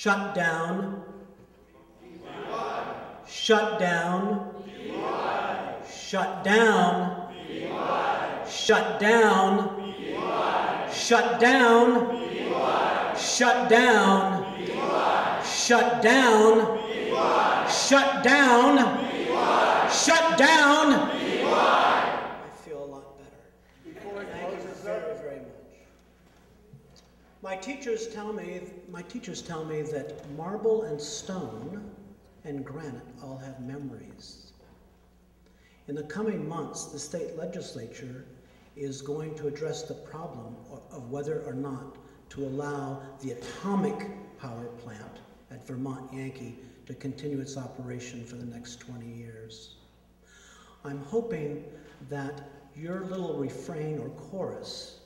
Shut down. Shut down. Shut down. Shut down. Shut down. Shut down. Shut down. Shut down. Shut down. I feel a lot better. Thank you very, very much. My teachers tell me that marble and stone and granite all have memories. In the coming months, the state legislature is going to address the problem of whether or not to allow the atomic power plant at Vermont Yankee to continue its operation for the next 20 years. I'm hoping that your little refrain or chorus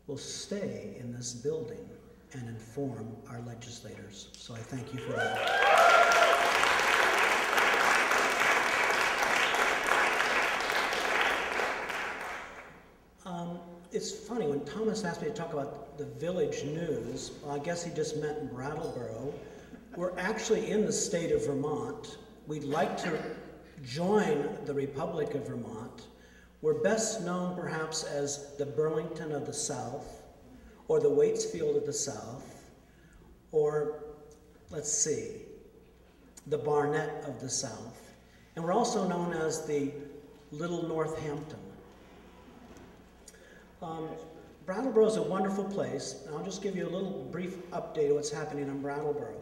will stay in this building and inform our legislators. So I thank you for that. It's funny, when Thomas asked me to talk about the village news, well, I guess he just meant Brattleboro. We're actually in the state of Vermont. We'd like to join the Republic of Vermont. We're best known perhaps as the Burlington of the South, or the Waitsfield of the South, or let's see, the Barnett of the South. And we're also known as the Little Northampton. Brattleboro is a wonderful place, and I'll just give you a little brief update of what's happening in Brattleboro.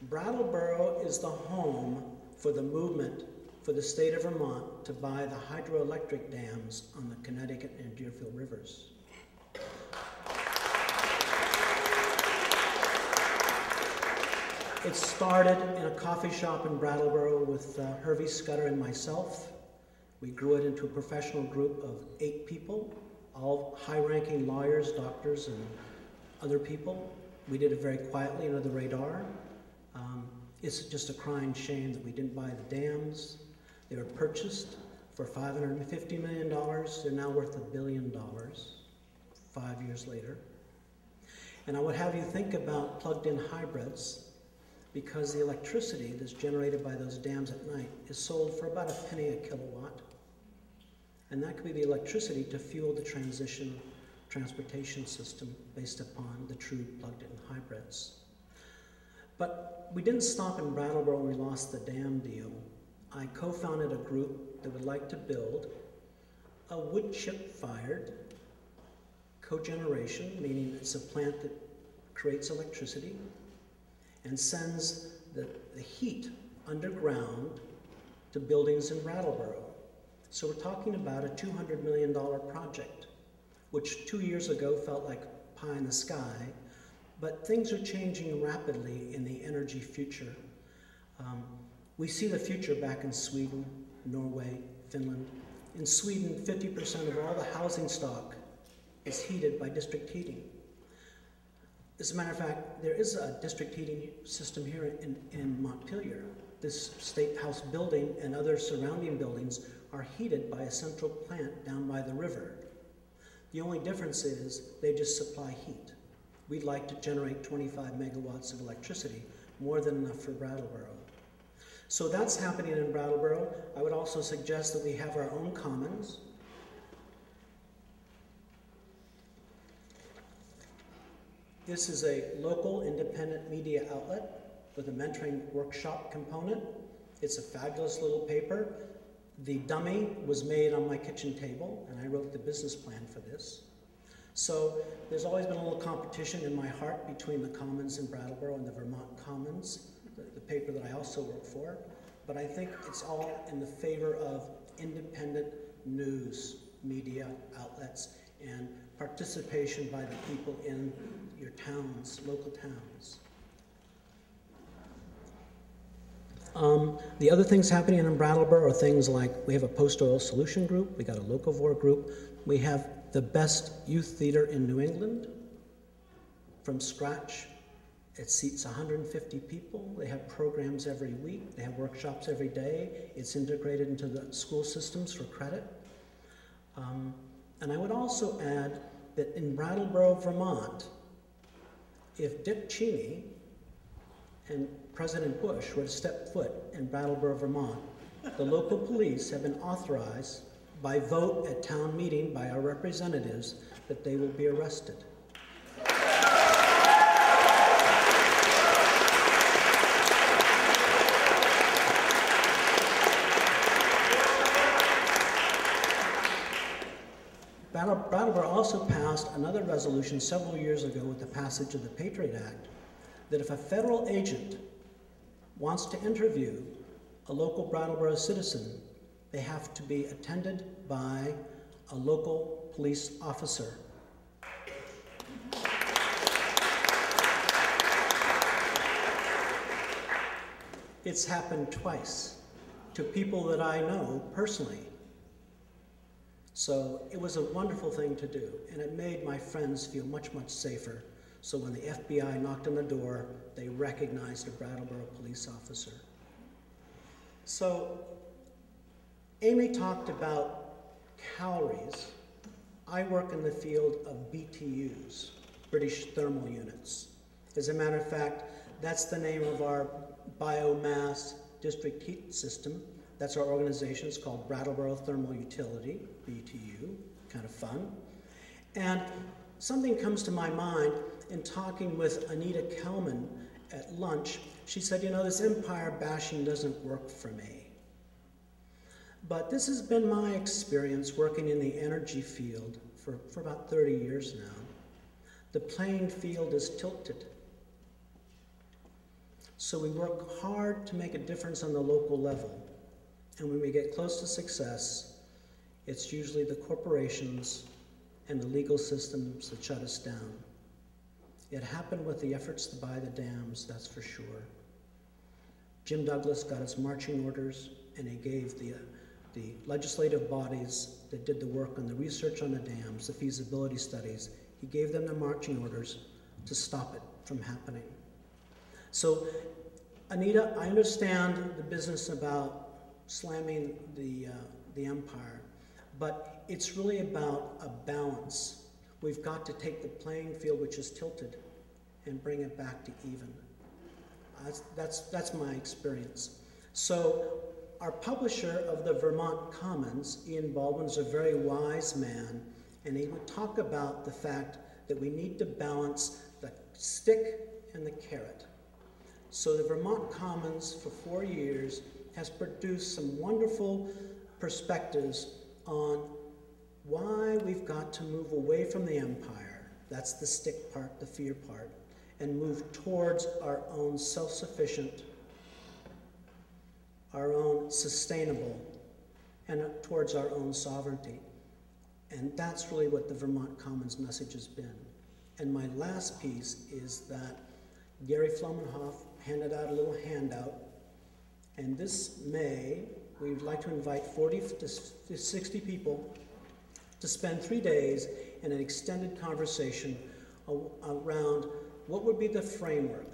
Brattleboro is the home for the movement for the state of Vermont to buy the hydroelectric dams on the Connecticut and Deerfield rivers. It started in a coffee shop in Brattleboro with Hervey Scudder and myself. We grew it into a professional group of 8 people, all high-ranking lawyers, doctors, and other people. We did it very quietly under the radar. It's just a crying shame that we didn't buy the dams. They were purchased for $550 million. They're now worth $1 billion 5 years later. And I would have you think about plugged-in hybrids, because the electricity that's generated by those dams at night is sold for about $0.01 a kilowatt. And that could be the electricity to fuel the transportation system based upon the true plugged-in hybrids. But we didn't stop in Brattleboro when we lost the dam deal. I co-founded a group that would like to build a wood chip-fired cogeneration, meaning it's a plant that creates electricity and sends the heat underground to buildings in Brattleboro. So we're talking about a $200 million project, which 2 years ago felt like pie in the sky, but things are changing rapidly in the energy future. We see the future back in Sweden, Norway, Finland. In Sweden, 50% of all the housing stock is heated by district heating. As a matter of fact, there is a district heating system here in Montpelier. This State House building and other surrounding buildings are heated by a central plant down by the river. The only difference is they just supply heat. We'd like to generate 25 megawatts of electricity, more than enough for Brattleboro. So that's happening in Brattleboro. I would also suggest that we have our own commons. This is a local independent media outlet with a mentoring workshop component. It's a fabulous little paper. The dummy was made on my kitchen table, and I wrote the business plan for this. So there's always been a little competition in my heart between the Commons in Brattleboro and the Vermont Commons, the paper that I also work for. But I think it's all in the favor of independent news media outlets and participation by the people in your towns, local towns. The other things happening in Brattleboro are things like we have a post-oil solution group, we got a locavore group, we have the best youth theater in New England from scratch. It seats 150 people. They have programs every week. They have workshops every day. It's integrated into the school systems for credit. And I would also add that in Brattleboro, Vermont, if Dick Cheney and President Bush were to step foot in Brattleboro, Vermont, the local police have been authorized by vote at town meeting by our representatives that they will be arrested. Brattleboro also passed another resolution several years ago with the passage of the Patriot Act that if a federal agent wants to interview a local Brattleboro citizen, they have to be attended by a local police officer. It's happened twice to people that I know personally. So it was a wonderful thing to do, and it made my friends feel much, much safer. So when the FBI knocked on the door, they recognized a Brattleboro police officer. So Amy talked about calories. I work in the field of BTUs, British Thermal Units. As a matter of fact, that's the name of our biomass district heat system. That's our organization. It's called Brattleboro Thermal Utility, BTU, kind of fun. And something comes to my mind in talking with Anita Kelman at lunch. She said, you know, this empire bashing doesn't work for me. But this has been my experience working in the energy field for about 30 years now. The playing field is tilted. So we work hard to make a difference on the local level. And when we get close to success, it's usually the corporations and the legal systems that shut us down. It happened with the efforts to buy the dams, that's for sure. Jim Douglas got his marching orders, and he gave the legislative bodies that did the work on the research on the dams, the feasibility studies, he gave them the marching orders to stop it from happening. So, Anita, I understand the business about slamming the empire, but it's really about a balance. We've got to take the playing field, which is tilted, and bring it back to even. That's my experience. So our publisher of the Vermont Commons, Ian Baldwin, is a very wise man, and he would talk about the fact that we need to balance the stick and the carrot. So the Vermont Commons, for 4 years, has produced some wonderful perspectives on why we've got to move away from the empire, that's the stick part, the fear part, and move towards our own self-sufficient, our own sustainable, and towards our own sovereignty. And that's really what the Vermont Commons message has been. And my last piece is that Gary Flomenhoff handed out a little handout. And this May, we'd like to invite 40 to 60 people to spend 3 days in an extended conversation around what would be the framework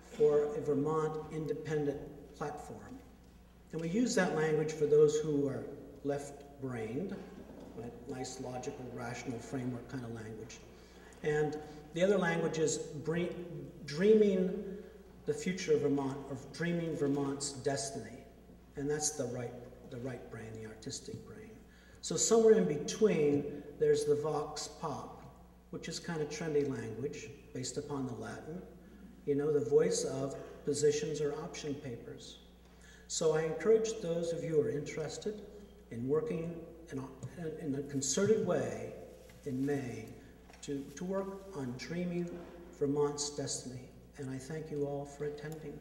for a Vermont independent platform. And we use that language for those who are left-brained, right? Nice, logical, rational framework kind of language. And the other language is dreaming the future of Vermont, or dreaming Vermont's destiny. And that's the right brain, the artistic brain. So somewhere in between, there's the vox pop, which is kind of trendy language based upon the Latin. You know, the voice of positions or option papers. So I encourage those of you who are interested in working in a concerted way in May to work on dreaming Vermont's destiny. And I thank you all for attending.